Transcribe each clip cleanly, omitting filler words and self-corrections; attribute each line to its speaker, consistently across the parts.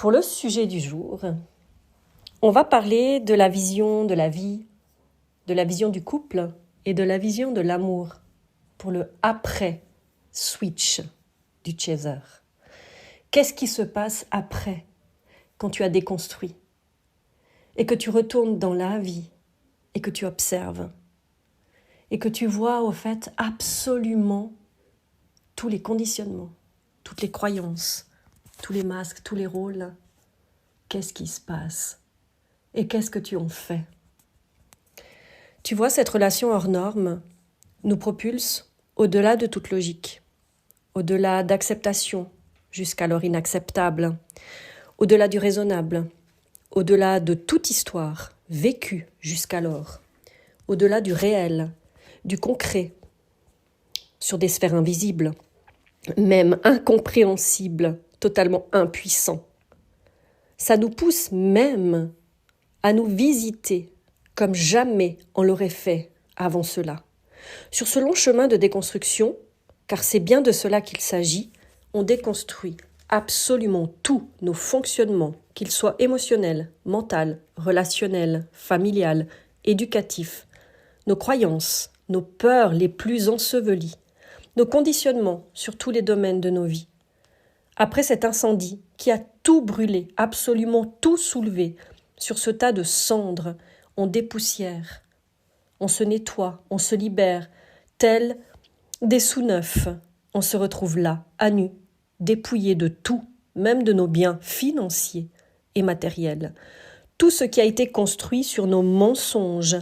Speaker 1: Pour le sujet du jour, on va parler de la vision de la vie, de la vision du couple et de la vision de l'amour pour le après-switch du chaser. Qu'est-ce qui se passe après, quand tu as déconstruit et que tu retournes dans la vie et que tu observes et que tu vois au fait absolument tous les conditionnements, toutes les croyances, tous les masques, tous les rôles. Qu'est-ce qui se passe et qu'est-ce que tu en fais? Tu vois, cette relation hors norme nous propulse au-delà de toute logique, au-delà d'acceptation, jusqu'alors inacceptable, au-delà du raisonnable, au-delà de toute histoire vécue jusqu'alors, au-delà du réel, du concret, sur des sphères invisibles, même incompréhensibles, totalement impuissants. Ça nous pousse même à nous visiter comme jamais on l'aurait fait avant cela. Sur ce long chemin de déconstruction, car c'est bien de cela qu'il s'agit, on déconstruit absolument tous nos fonctionnements, qu'ils soient émotionnels, mentaux, relationnels, familiales, éducatifs, nos croyances, nos peurs les plus ensevelies, nos conditionnements sur tous les domaines de nos vies. Après cet incendie qui a tout brûlé, absolument tout soulevé, sur ce tas de cendres, on dépoussière, on se nettoie, on se libère, tels des sous-neufs. On se retrouve là, à nu, dépouillé de tout, même de nos biens financiers et matériels. Tout ce qui a été construit sur nos mensonges,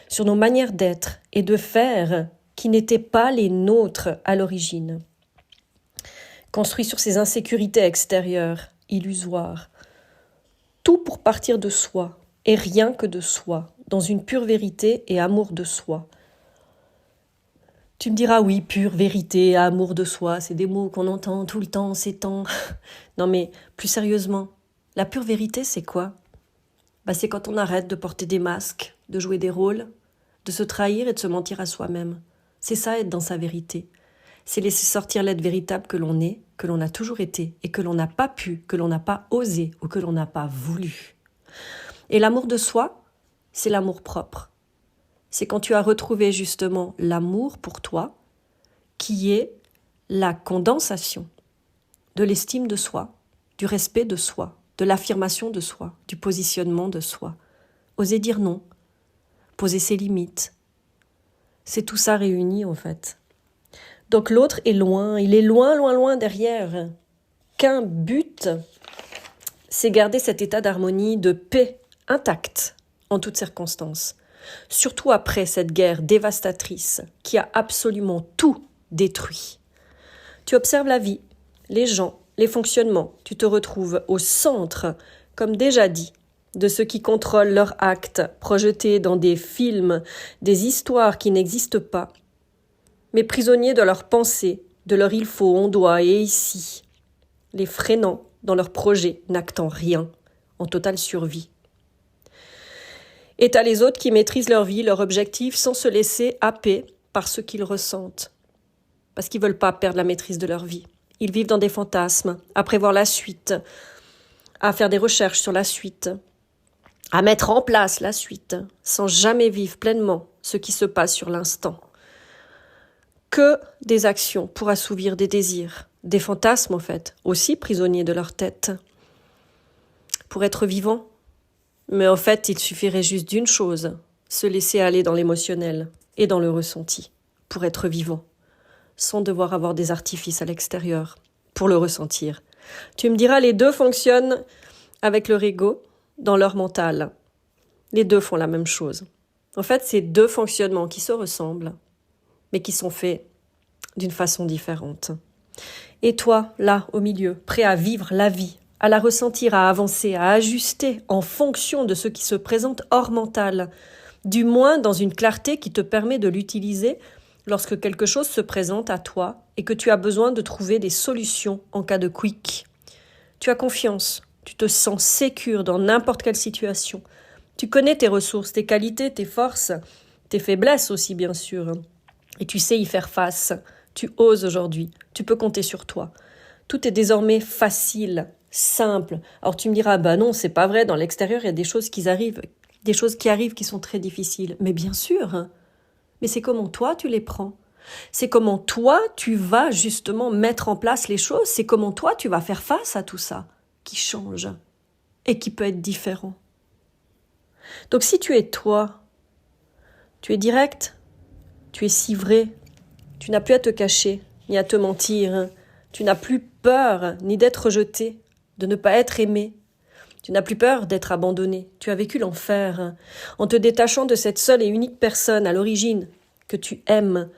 Speaker 1: sur nos manières d'être et de faire qui n'étaient pas les nôtres à l'origine. Construit sur ces insécurités extérieures, illusoires. Tout pour partir de soi, et rien que de soi, dans une pure vérité et amour de soi. Tu me diras, oui, pure vérité, amour de soi, c'est des mots qu'on entend tout le temps, ces temps. Non mais, plus sérieusement, la pure vérité, c'est quoi ? C'est quand on arrête de porter des masques, de jouer des rôles, de se trahir et de se mentir à soi-même. C'est ça, être dans sa vérité. C'est laisser sortir l'être véritable que l'on est, que l'on a toujours été, et que l'on n'a pas pu, que l'on n'a pas osé, ou que l'on n'a pas voulu. Et l'amour de soi, c'est l'amour propre. C'est quand tu as retrouvé justement l'amour pour toi, qui est la condensation de l'estime de soi, du respect de soi, de l'affirmation de soi, du positionnement de soi. Oser dire non, poser ses limites. C'est tout ça réuni en fait. Donc l'autre est loin, il est loin, loin, loin derrière. Qu'un but, c'est garder cet état d'harmonie, de paix intact en toutes circonstances. Surtout après cette guerre dévastatrice qui a absolument tout détruit. Tu observes la vie, les gens, les fonctionnements. Tu te retrouves au centre, comme déjà dit, de ceux qui contrôlent leurs actes projetés dans des films, des histoires qui n'existent pas, mais prisonniers de leurs pensées, de leur il faut, on doit et ici, les freinant dans leurs projets, n'actant rien, en totale survie. Et t'as les autres qui maîtrisent leur vie, leur objectif, sans se laisser happer par ce qu'ils ressentent. Parce qu'ils ne veulent pas perdre la maîtrise de leur vie. Ils vivent dans des fantasmes, à prévoir la suite, à faire des recherches sur la suite, à mettre en place la suite, sans jamais vivre pleinement ce qui se passe sur l'instant. Que des actions pour assouvir des désirs, des fantasmes en fait, aussi prisonniers de leur tête. Pour être vivant. Mais en fait, il suffirait juste d'une chose, se laisser aller dans l'émotionnel et dans le ressenti, pour être vivant, sans devoir avoir des artifices à l'extérieur, pour le ressentir. Tu me diras, les deux fonctionnent avec leur ego, dans leur mental. Les deux font la même chose. En fait, c'est deux fonctionnements qui se ressemblent, mais qui sont faits d'une façon différente. Et toi, là, au milieu, prêt à vivre la vie, à la ressentir, à avancer, à ajuster en fonction de ce qui se présente hors mental, du moins dans une clarté qui te permet de l'utiliser lorsque quelque chose se présente à toi et que tu as besoin de trouver des solutions en cas de quick. Tu as confiance, tu te sens sécure dans n'importe quelle situation. Tu connais tes ressources, tes qualités, tes forces, tes faiblesses aussi bien sûr. Et tu sais y faire face. Tu oses aujourd'hui, tu peux compter sur toi. Tout est désormais facile, simple. Alors tu me diras, bah non, c'est pas vrai, dans l'extérieur, il y a des choses qui arrivent qui sont très difficiles. Mais bien sûr, hein. Mais c'est comment toi tu les prends. C'est comment toi tu vas justement mettre en place les choses, c'est comment toi tu vas faire face à tout ça qui change et qui peut être différent. Donc si tu es toi, tu es direct, tu es si vrai, tu n'as plus à te cacher, ni à te mentir, tu n'as plus peur ni d'être rejeté, de ne pas être aimé, tu n'as plus peur d'être abandonné, tu as vécu l'enfer, en te détachant de cette seule et unique personne à l'origine que tu aimes,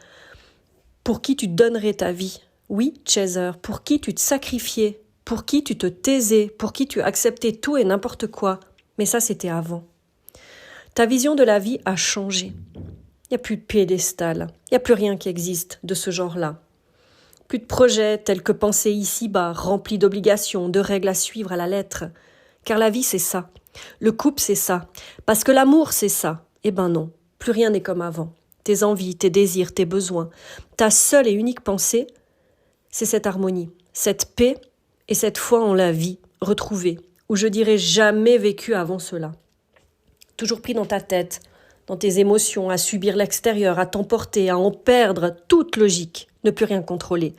Speaker 1: pour qui tu donnerais ta vie. Oui, Chaser, pour qui tu te sacrifiais, pour qui tu te taisais, pour qui tu acceptais tout et n'importe quoi. Mais ça, c'était avant. Ta vision de la vie a changé. Il n'y a plus de piédestal, il n'y a plus rien qui existe de ce genre-là. Plus de projets tels que pensés ici-bas, remplis d'obligations, de règles à suivre à la lettre. Car la vie, c'est ça. Le couple, c'est ça. Parce que l'amour, c'est ça. Eh ben non, plus rien n'est comme avant. Tes envies, tes désirs, tes besoins. Ta seule et unique pensée, c'est cette harmonie, cette paix et cette foi en la vie retrouvée, où je dirais jamais vécu avant cela. Toujours pris dans ta tête, dans tes émotions, à subir l'extérieur, à t'emporter, à en perdre toute logique, ne plus rien contrôler.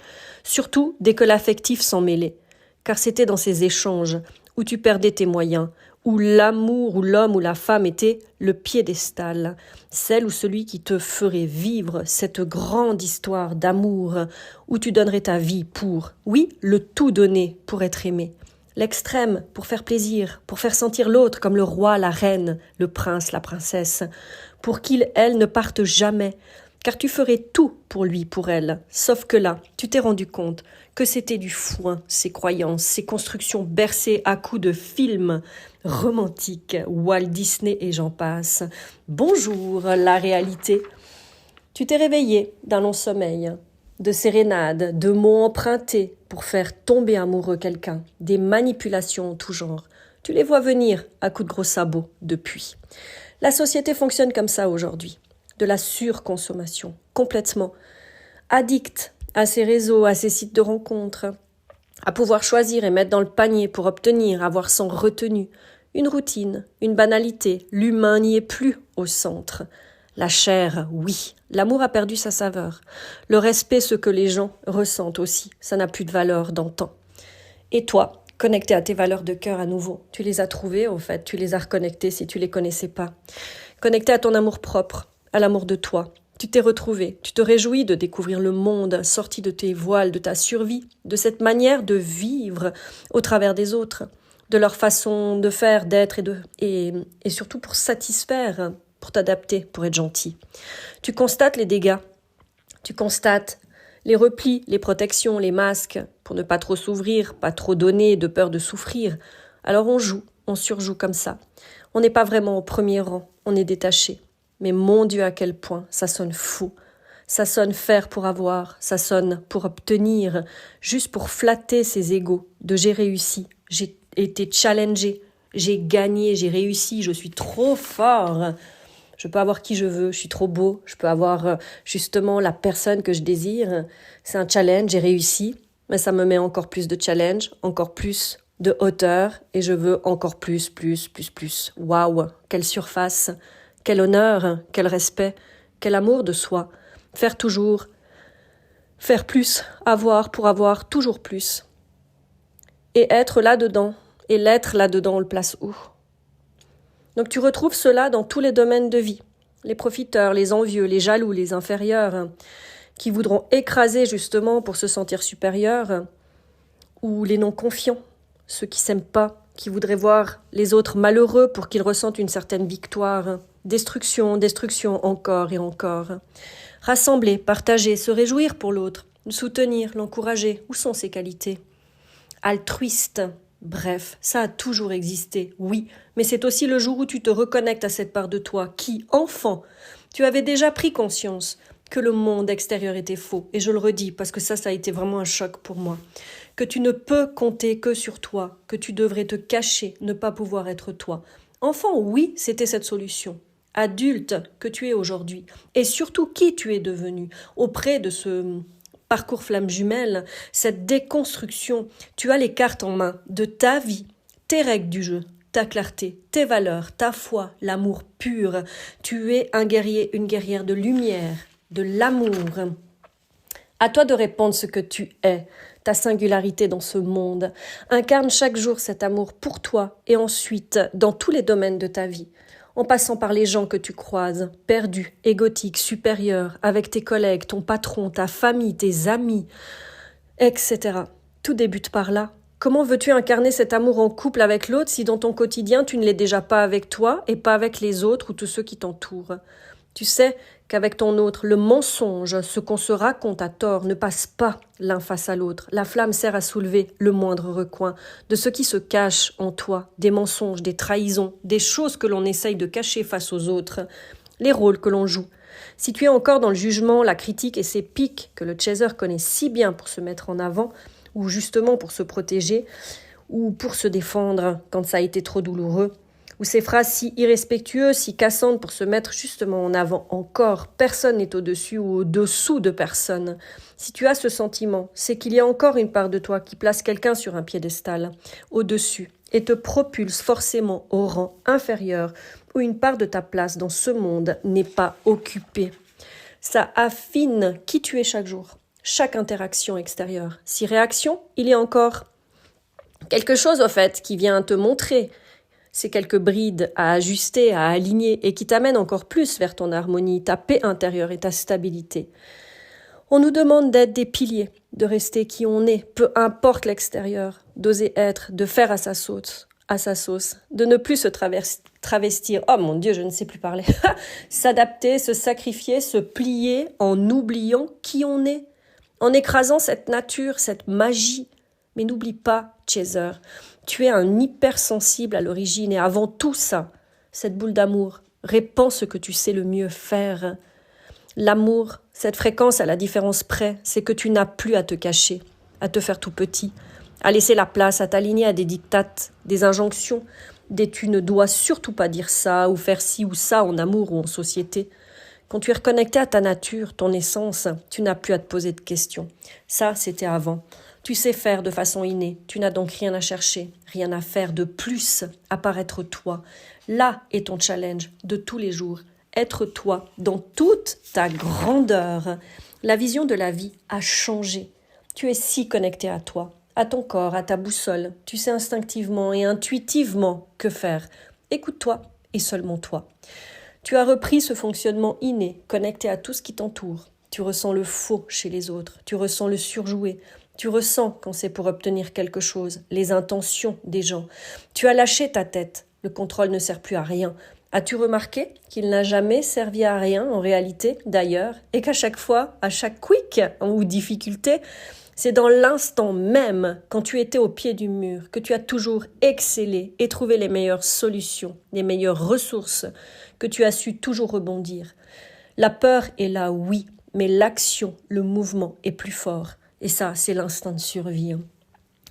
Speaker 1: Surtout dès que l'affectif s'en mêlait. Car c'était dans ces échanges où tu perdais tes moyens, où l'amour ou l'homme ou la femme était le piédestal, celle ou celui qui te ferait vivre cette grande histoire d'amour, où tu donnerais ta vie pour, oui, le tout donner pour être aimé. L'extrême pour faire plaisir, pour faire sentir l'autre comme le roi, la reine, le prince, la princesse, pour qu'il, elle, ne parte jamais, car tu ferais tout pour lui, pour elle. Sauf que là, tu t'es rendu compte que c'était du foin, ces croyances, ces constructions bercées à coups de films romantiques, Walt Disney et j'en passe. Bonjour, la réalité. Tu t'es réveillé d'un long sommeil, de sérénades, de mots empruntés pour faire tomber amoureux quelqu'un, des manipulations en tout genre. Tu les vois venir à coups de gros sabots depuis. La société fonctionne comme ça aujourd'hui, de la surconsommation, complètement addict à ces réseaux, à ces sites de rencontres, à pouvoir choisir et mettre dans le panier pour obtenir, avoir sans retenue, une routine, une banalité, l'humain n'y est plus au centre. La chair, oui, l'amour a perdu sa saveur. Le respect, ce que les gens ressentent aussi, ça n'a plus de valeur d'antan. Et toi, connecté à tes valeurs de cœur à nouveau, tu les as trouvées au fait, tu les as reconnectées si tu les connaissais pas. Connecté à ton amour propre, à l'amour de toi. Tu t'es retrouvé, tu te réjouis de découvrir le monde, sorti de tes voiles, de ta survie, de cette manière de vivre au travers des autres, de leur façon de faire, d'être et surtout pour satisfaire, pour t'adapter, pour être gentil. Tu constates les dégâts, tu constates les replis, les protections, les masques, pour ne pas trop s'ouvrir, pas trop donner, de peur de souffrir. Alors on joue, on surjoue comme ça. On n'est pas vraiment au premier rang, on est détaché. Mais mon Dieu, à quel point ça sonne fou. Ça sonne faire pour avoir, ça sonne pour obtenir, juste pour flatter ses égos, de j'ai réussi, j'ai été challengé, j'ai gagné, j'ai réussi, je suis trop fort. Je peux avoir qui je veux, je suis trop beau, je peux avoir justement la personne que je désire. C'est un challenge, j'ai réussi, mais ça me met encore plus de challenge, encore plus de hauteur, et je veux encore plus. Waouh, quelle surface, quel honneur, quel respect, quel amour de soi. Faire toujours, faire plus, avoir pour avoir toujours plus. Et être là-dedans, et l'être là-dedans, on le place où ? Donc tu retrouves cela dans tous les domaines de vie. Les profiteurs, les envieux, les jaloux, les inférieurs, qui voudront écraser justement pour se sentir supérieurs, ou les non-confiants, ceux qui s'aiment pas, qui voudraient voir les autres malheureux pour qu'ils ressentent une certaine victoire. Destruction, encore et encore. Rassembler, partager, se réjouir pour l'autre, le soutenir, l'encourager. Où sont ses qualités ? Altruiste. Bref, ça a toujours existé, oui, mais c'est aussi le jour où tu te reconnectes à cette part de toi qui, enfant, tu avais déjà pris conscience que le monde extérieur était faux. Et je le redis parce que ça a été vraiment un choc pour moi. Que tu ne peux compter que sur toi, que tu devrais te cacher, ne pas pouvoir être toi. Enfant, oui, c'était cette solution. Adulte que tu es aujourd'hui et surtout qui tu es devenu auprès de ce parcours flamme jumelle, cette déconstruction, tu as les cartes en main de ta vie, tes règles du jeu, ta clarté, tes valeurs, ta foi, l'amour pur. Tu es un guerrier, une guerrière de lumière, de l'amour. À toi de répondre ce que tu es, ta singularité dans ce monde. Incarne chaque jour cet amour pour toi et ensuite dans tous les domaines de ta vie. En passant par les gens que tu croises, perdus, égotiques, supérieurs, avec tes collègues, ton patron, ta famille, tes amis, etc. Tout débute par là. Comment veux-tu incarner cet amour en couple avec l'autre si dans ton quotidien tu ne l'es déjà pas avec toi et pas avec les autres ou tous ceux qui t'entourent? Tu sais qu'avec ton autre, le mensonge, ce qu'on se raconte à tort, ne passe pas l'un face à l'autre. La flamme sert à soulever le moindre recoin de ce qui se cache en toi, des mensonges, des trahisons, des choses que l'on essaye de cacher face aux autres, les rôles que l'on joue. Si tu es encore dans le jugement, la critique et ces pics que le chaser connaît si bien pour se mettre en avant, ou justement pour se protéger, ou pour se défendre quand ça a été trop douloureux, ou ces phrases si irrespectueuses, si cassantes pour se mettre justement en avant encore. Personne n'est au-dessus ou au-dessous de personne. Si tu as ce sentiment, c'est qu'il y a encore une part de toi qui place quelqu'un sur un piédestal, au-dessus, et te propulse forcément au rang inférieur, où une part de ta place dans ce monde n'est pas occupée. Ça affine qui tu es chaque jour, chaque interaction extérieure. Si réaction, il y a encore quelque chose au fait qui vient te montrer ces quelques brides à ajuster, à aligner et qui t'amènent encore plus vers ton harmonie, ta paix intérieure et ta stabilité. On nous demande d'être des piliers, de rester qui on est, peu importe l'extérieur, d'oser être, de faire à sa sauce, de ne plus se travestir, oh mon Dieu, je ne sais plus parler, s'adapter, se sacrifier, se plier en oubliant qui on est, en écrasant cette nature, cette magie. Mais n'oublie pas, Chaser, tu es un hypersensible à l'origine et avant tout ça, cette boule d'amour, répands ce que tu sais le mieux faire. L'amour, cette fréquence à la différence près, c'est que tu n'as plus à te cacher, à te faire tout petit, à laisser la place, à t'aligner à des dictates, des injonctions, des tu ne dois surtout pas dire ça ou faire ci ou ça en amour ou en société. Quand tu es reconnecté à ta nature, ton essence, tu n'as plus à te poser de questions. Ça, c'était avant. Tu sais faire de façon innée, tu n'as donc rien à chercher, rien à faire de plus, à part être toi. Là est ton challenge de tous les jours, être toi dans toute ta grandeur. La vision de la vie a changé. Tu es si connecté à toi, à ton corps, à ta boussole. Tu sais instinctivement et intuitivement que faire. Écoute-toi et seulement toi. Tu as repris ce fonctionnement inné, connecté à tout ce qui t'entoure. Tu ressens le faux chez les autres, tu ressens le surjoué. Tu ressens quand c'est pour obtenir quelque chose, les intentions des gens. Tu as lâché ta tête, le contrôle ne sert plus à rien. As-tu remarqué qu'il n'a jamais servi à rien en réalité, d'ailleurs, et qu'à chaque fois, à chaque quick ou difficulté, c'est dans l'instant même, quand tu étais au pied du mur, que tu as toujours excellé et trouvé les meilleures solutions, les meilleures ressources, que tu as su toujours rebondir. La peur est là, oui, mais l'action, le mouvement est plus fort. Et ça, c'est l'instinct de survie.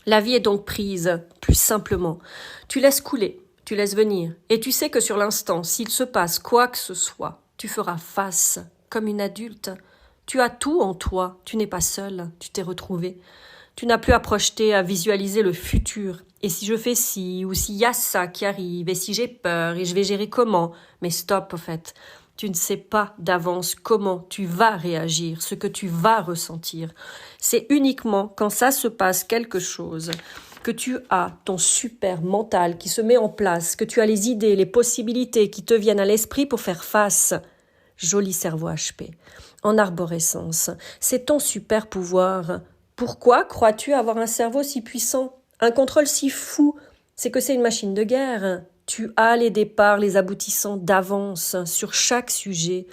Speaker 1: La vie est donc prise, plus simplement. Tu laisses couler, tu laisses venir. Et tu sais que sur l'instant, s'il se passe quoi que ce soit, tu feras face, comme une adulte. Tu as tout en toi, tu n'es pas seul, tu t'es retrouvé. Tu n'as plus à projeter, à visualiser le futur. Et si je fais ci, ou s'il y a ça qui arrive, et si j'ai peur, et je vais gérer comment. Mais stop, au fait. Tu ne sais pas d'avance comment tu vas réagir, ce que tu vas ressentir. C'est uniquement quand ça se passe quelque chose, que tu as ton super mental qui se met en place, que tu as les idées, les possibilités qui te viennent à l'esprit pour faire face. Joli cerveau HP, en arborescence, c'est ton super pouvoir. Pourquoi crois-tu avoir un cerveau si puissant, un contrôle si fou? C'est que c'est une machine de guerre. Tu as les départs, les aboutissants d'avance sur chaque sujet.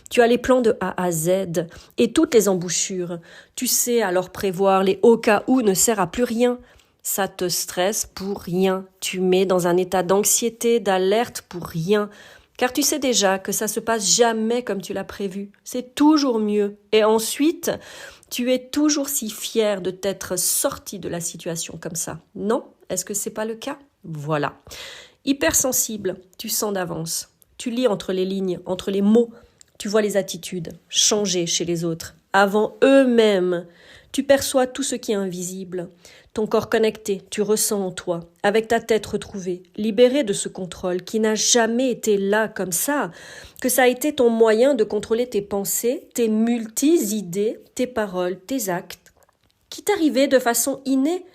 Speaker 1: Tu as les plans de A à Z et toutes les embouchures. Tu sais alors prévoir les au cas où ne sert à plus rien. Ça te stresse pour rien. Tu mets dans un état d'anxiété, d'alerte pour rien. Car tu sais déjà que ça se passe jamais comme tu l'as prévu. C'est toujours mieux. Et ensuite, tu es toujours si fier de t'être sorti de la situation comme ça. Non? Est-ce que c'est pas le cas? Voilà. Hypersensible, tu sens d'avance. Tu lis entre les lignes, entre les mots. Tu vois les attitudes changer chez les autres. avant eux-mêmes. Tu perçois tout ce qui est invisible. Ton corps connecté, tu ressens en toi, avec ta tête retrouvée, libérée de ce contrôle qui n'a jamais été là comme ça, que ça a été ton moyen de contrôler tes pensées, tes multi-idées, tes paroles, tes actes, qui t'arrivaient de façon innée,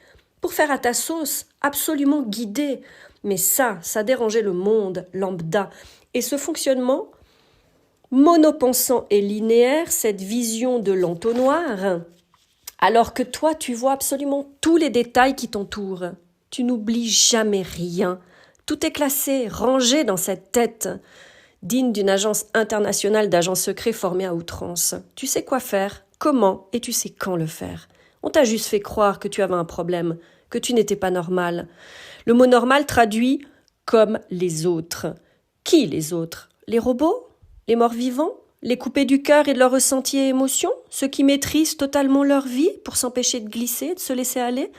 Speaker 1: pour faire à ta sauce, absolument guidée. Mais ça dérangeait le monde lambda. Et ce fonctionnement monopensant et linéaire, cette vision de l'entonnoir, alors que toi, tu vois absolument tous les détails qui t'entourent. Tu n'oublies jamais rien. Tout est classé, rangé dans cette tête, digne d'une agence internationale d'agents secrets formée à outrance. Tu sais quoi faire, comment, et tu sais quand le faire. On t'a juste fait croire que tu avais un problème, que tu n'étais pas normal. Le mot normal traduit comme les autres. Qui les autres? Les robots? Les morts vivants? Les coupés du cœur et de leurs ressentis et émotions? Ceux qui maîtrisent totalement leur vie pour s'empêcher de glisser, de se laisser aller?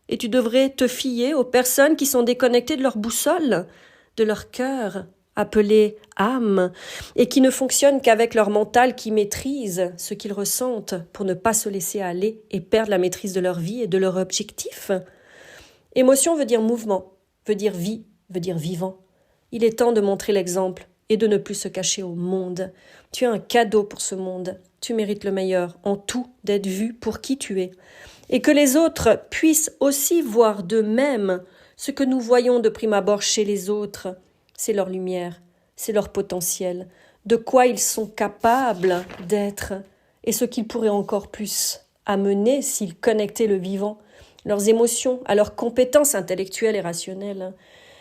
Speaker 1: Et tu devrais te fier aux personnes qui sont déconnectées de leur boussole, de leur cœur, appelé âme, et qui ne fonctionnent qu'avec leur mental qui maîtrise ce qu'ils ressentent pour ne pas se laisser aller et perdre la maîtrise de leur vie et de leur objectif. Émotion veut dire mouvement, veut dire vie, veut dire vivant. Il est temps de montrer l'exemple et de ne plus se cacher au monde. Tu as un cadeau pour ce monde. Tu mérites le meilleur, en tout, d'être vu pour qui tu es. Et que les autres puissent aussi voir d'eux-mêmes ce que nous voyons de prime abord chez les autres. C'est leur lumière, c'est leur potentiel, de quoi ils sont capables d'être et ce qu'ils pourraient encore plus amener s'ils connectaient le vivant, leurs émotions, à leurs compétences intellectuelles et rationnelles.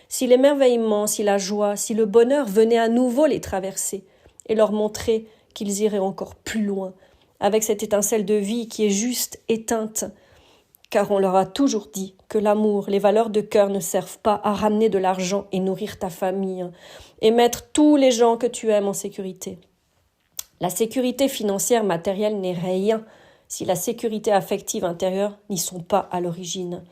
Speaker 1: Si l'émerveillement, si la joie, si le bonheur venaient à nouveau les traverser et leur montrer qu'ils iraient encore plus loin, avec cette étincelle de vie qui est juste éteinte, car on leur a toujours dit que l'amour, les valeurs de cœur ne servent pas à ramener de l'argent et nourrir ta famille et mettre tous les gens que tu aimes en sécurité. La sécurité financière matérielle n'est rien si la sécurité affective intérieure n'y sont pas à l'origine.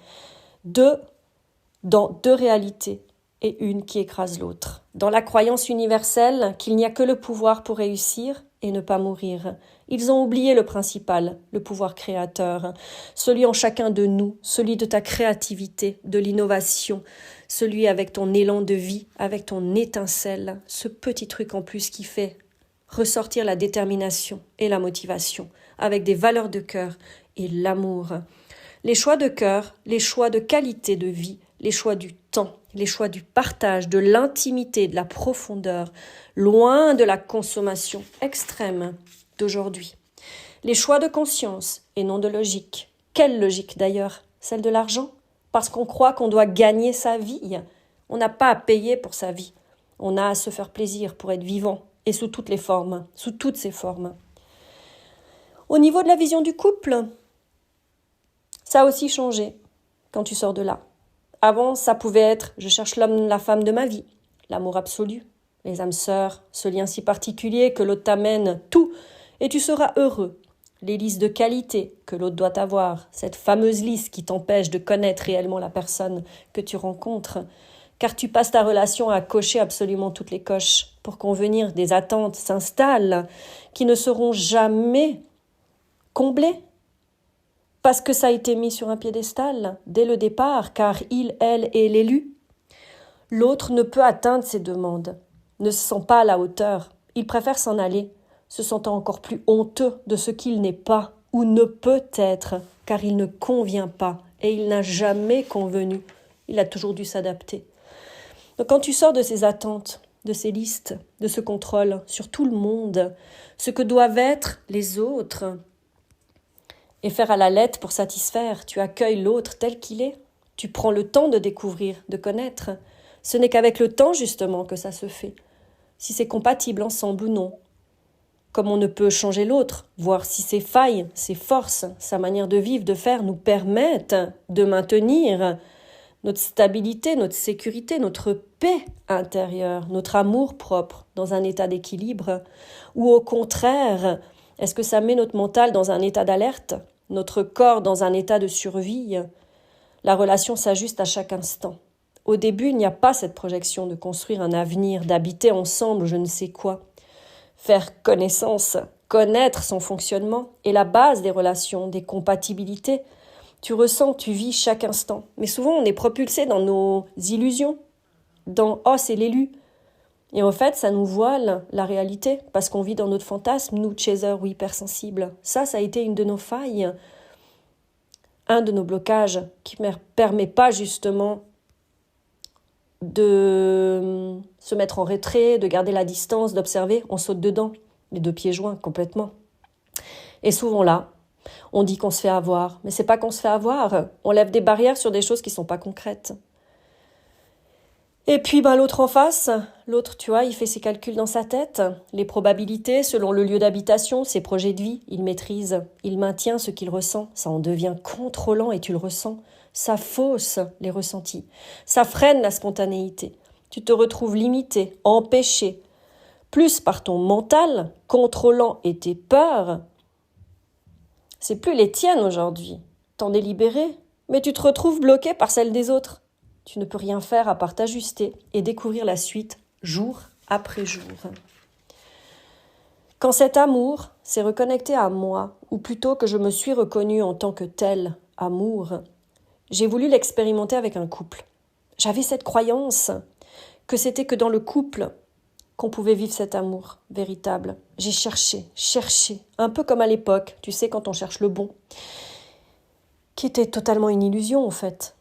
Speaker 1: Dans deux réalités et une qui écrase l'autre. Dans la croyance universelle qu'il n'y a que le pouvoir pour réussir et ne pas mourir. Ils ont oublié le principal, le pouvoir créateur, celui en chacun de nous, celui de ta créativité, de l'innovation, celui avec ton élan de vie, avec ton étincelle, ce petit truc en plus qui fait ressortir la détermination et la motivation, avec des valeurs de cœur et l'amour. Les choix de cœur, les choix de qualité de vie, les choix du temps, les choix du partage, de l'intimité, de la profondeur, loin de la consommation extrême d'aujourd'hui. Les choix de conscience et non de logique. Quelle logique d'ailleurs? Celle de l'argent? Parce qu'on croit qu'on doit gagner sa vie. On n'a pas à payer pour sa vie. On a à se faire plaisir pour être vivant et sous toutes les formes, sous toutes ses formes. Au niveau de la vision du couple, ça a aussi changé quand tu sors de là. Avant, ça pouvait être « je cherche l'homme, la femme de ma vie », l'amour absolu, les âmes sœurs, ce lien si particulier que l'autre t'amène tout et tu seras heureux. Les listes de qualité que l'autre doit avoir, cette fameuse liste qui t'empêche de connaître réellement la personne que tu rencontres, car tu passes ta relation à cocher absolument toutes les coches pour convenir des attentes s'installent qui ne seront jamais comblées. Parce que ça a été mis sur un piédestal dès le départ, car il, elle est l'élu. L'autre ne peut atteindre ses demandes, ne se sent pas à la hauteur. Il préfère s'en aller, se sentant encore plus honteux de ce qu'il n'est pas ou ne peut être, car il ne convient pas et il n'a jamais convenu. Il a toujours dû s'adapter. Donc quand tu sors de ces attentes, de ces listes, de ce contrôle sur tout le monde, ce que doivent être les autres, et faire à la lettre pour satisfaire, tu accueilles l'autre tel qu'il est. Tu prends le temps de découvrir, de connaître. Ce n'est qu'avec le temps, justement, que ça se fait. Si c'est compatible ensemble ou non. Comme on ne peut changer l'autre, voir si ses failles, ses forces, sa manière de vivre, de faire nous permettent de maintenir notre stabilité, notre sécurité, notre paix intérieure, notre amour propre dans un état d'équilibre. Ou au contraire, est-ce que ça met notre mental dans un état d'alerte, notre corps dans un état de survie? La relation s'ajuste à chaque instant. Au début, il n'y a pas cette projection de construire un avenir, d'habiter ensemble, je ne sais quoi. Faire connaissance, connaître son fonctionnement est la base des relations, des compatibilités. Tu ressens, tu vis chaque instant. Mais souvent, on est propulsé dans nos illusions, dans « oh, c'est l'élu ». Et en fait, ça nous voile la réalité, parce qu'on vit dans notre fantasme, nous, chasers ou hypersensibles. Ça a été une de nos failles, un de nos blocages qui ne permet pas justement de se mettre en retrait, de garder la distance, d'observer. On saute dedans, les deux pieds joints, complètement. Et souvent là, on dit qu'on se fait avoir, mais c'est pas qu'on se fait avoir. On lève des barrières sur des choses qui sont pas concrètes. Et puis l'autre en face, l'autre, tu vois, il fait ses calculs dans sa tête, les probabilités selon le lieu d'habitation, ses projets de vie, il maîtrise, il maintient ce qu'il ressent, ça en devient contrôlant et tu le ressens, ça fausse les ressentis, ça freine la spontanéité, tu te retrouves limité, empêché, plus par ton mental, contrôlant et tes peurs. C'est plus les tiennes aujourd'hui. T'en es libéré, mais tu te retrouves bloqué par celles des autres. Tu ne peux rien faire à part t'ajuster et découvrir la suite jour après jour. Quand cet amour s'est reconnecté à moi, ou plutôt que je me suis reconnue en tant que tel amour, j'ai voulu l'expérimenter avec un couple. J'avais cette croyance que c'était que dans le couple qu'on pouvait vivre cet amour véritable. J'ai cherché, un peu comme à l'époque, tu sais, quand on cherche le bon, qui était totalement une illusion en fait.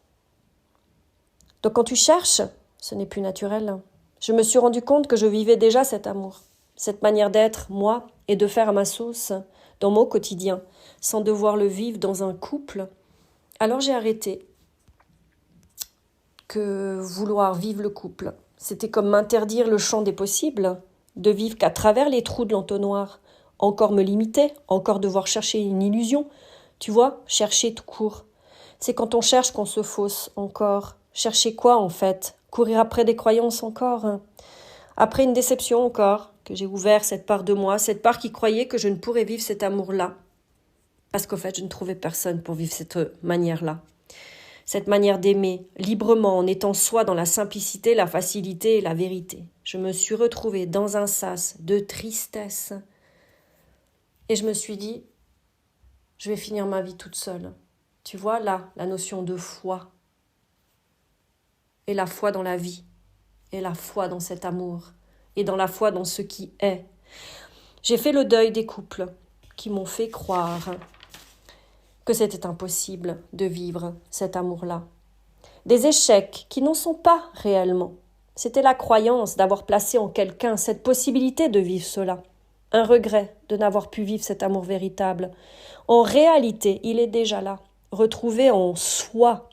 Speaker 1: Donc quand tu cherches, ce n'est plus naturel. Je me suis rendu compte que je vivais déjà cet amour, cette manière d'être, moi, et de faire à ma sauce, dans mon quotidien, sans devoir le vivre dans un couple. Alors j'ai arrêté que vouloir vivre le couple. C'était comme m'interdire le champ des possibles, de vivre qu'à travers les trous de l'entonnoir, encore me limiter, encore devoir chercher une illusion. Tu vois, chercher tout court. C'est quand on cherche qu'on se fausse encore. Chercher quoi en fait? Courir après des croyances encore. Après une déception encore, que j'ai ouvert cette part de moi, cette part qui croyait que je ne pourrais vivre cet amour-là. Parce qu'en fait, je ne trouvais personne pour vivre cette manière-là. Cette manière d'aimer, librement, en étant soi dans la simplicité, la facilité et la vérité. Je me suis retrouvée dans un sas de tristesse. Et je me suis dit, je vais finir ma vie toute seule. Tu vois là, la notion de foi. Et la foi dans la vie. Et la foi dans cet amour. Et dans la foi dans ce qui est. J'ai fait le deuil des couples qui m'ont fait croire que c'était impossible de vivre cet amour-là. Des échecs qui n'en sont pas réellement. C'était la croyance d'avoir placé en quelqu'un cette possibilité de vivre cela. Un regret de n'avoir pu vivre cet amour véritable. En réalité, il est déjà là, retrouvé en soi.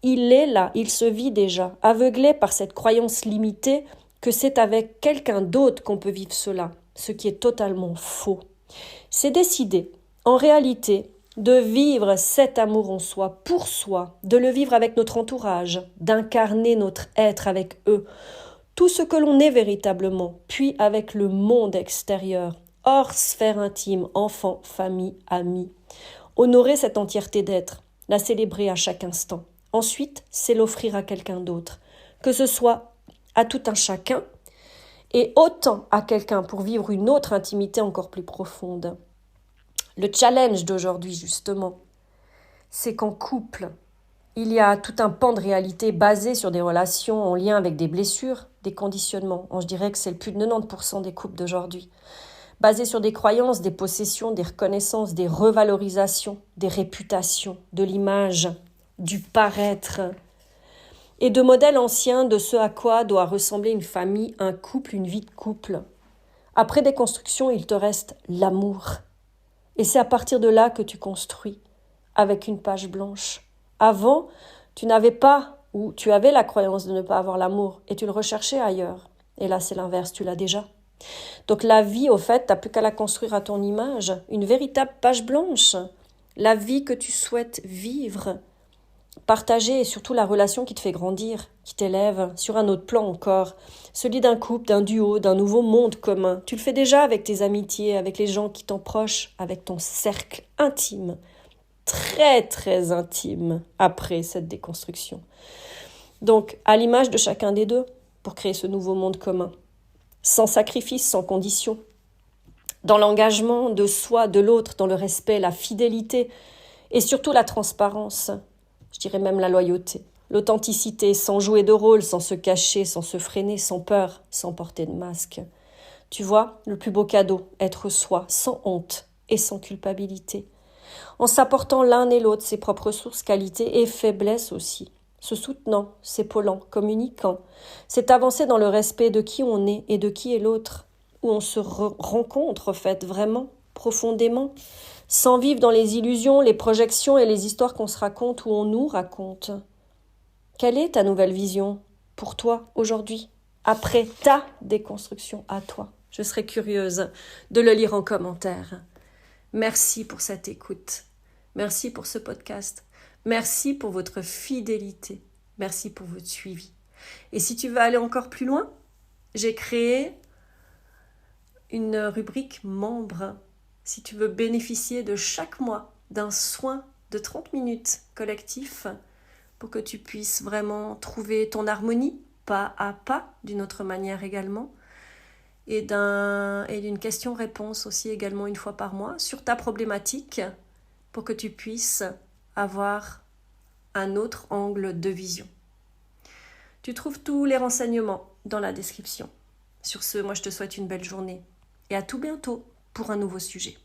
Speaker 1: Il est là, il se vit déjà, aveuglé par cette croyance limitée que c'est avec quelqu'un d'autre qu'on peut vivre cela, ce qui est totalement faux. C'est décidé, en réalité, de vivre cet amour en soi, pour soi, de le vivre avec notre entourage, d'incarner notre être avec eux, tout ce que l'on est véritablement, puis avec le monde extérieur, hors sphère intime, enfants, famille, amis. Honorer cette entièreté d'être, la célébrer à chaque instant. Ensuite, c'est l'offrir à quelqu'un d'autre, que ce soit à tout un chacun, et autant à quelqu'un pour vivre une autre intimité encore plus profonde. Le challenge d'aujourd'hui, justement, c'est qu'en couple, il y a tout un pan de réalité basé sur des relations en lien avec des blessures, des conditionnements. Je dirais que c'est le plus de 90% des couples d'aujourd'hui. Basé sur des croyances, des possessions, des reconnaissances, des revalorisations, des réputations, de l'image, du paraître, et de modèles anciens de ce à quoi doit ressembler une famille, un couple, une vie de couple. Après des constructions, il te reste l'amour. Et c'est à partir de là que tu construis, avec une page blanche. Avant, tu n'avais pas, ou tu avais la croyance de ne pas avoir l'amour, et tu le recherchais ailleurs. Et là, c'est l'inverse, tu l'as déjà. Donc la vie, au fait, t'as plus qu'à la construire à ton image, une véritable page blanche. La vie que tu souhaites vivre, partager, et surtout la relation qui te fait grandir, qui t'élève sur un autre plan encore, celui d'un couple, d'un duo, d'un nouveau monde commun. Tu le fais déjà avec tes amitiés, avec les gens qui t'en proches, avec ton cercle intime, très très intime, après cette déconstruction. Donc, à l'image de chacun des deux, pour créer ce nouveau monde commun, sans sacrifice, sans condition, dans l'engagement de soi, de l'autre, dans le respect, la fidélité et surtout la transparence, je dirais même la loyauté, l'authenticité, sans jouer de rôle, sans se cacher, sans se freiner, sans peur, sans porter de masque. Tu vois, le plus beau cadeau, être soi, sans honte et sans culpabilité, en s'apportant l'un et l'autre ses propres ressources, qualités et faiblesses aussi, se soutenant, s'épaulant, communiquant. C'est avancer dans le respect de qui on est et de qui est l'autre, où on se rencontre, en fait, vraiment, profondément, sans vivre dans les illusions, les projections et les histoires qu'on se raconte ou on nous raconte. Quelle est ta nouvelle vision pour toi aujourd'hui, après ta déconstruction à toi? Je serais curieuse de le lire en commentaire. Merci pour cette écoute. Merci pour ce podcast. Merci pour votre fidélité. Merci pour votre suivi. Et si tu veux aller encore plus loin, j'ai créé une rubrique membres. Si tu veux bénéficier de chaque mois d'un soin de 30 minutes collectif pour que tu puisses vraiment trouver ton harmonie, pas à pas, d'une autre manière également, et d'une question-réponse aussi également une fois par mois sur ta problématique pour que tu puisses avoir un autre angle de vision. Tu trouves tous les renseignements dans la description. Sur ce, moi je te souhaite une belle journée et à tout bientôt pour un nouveau sujet.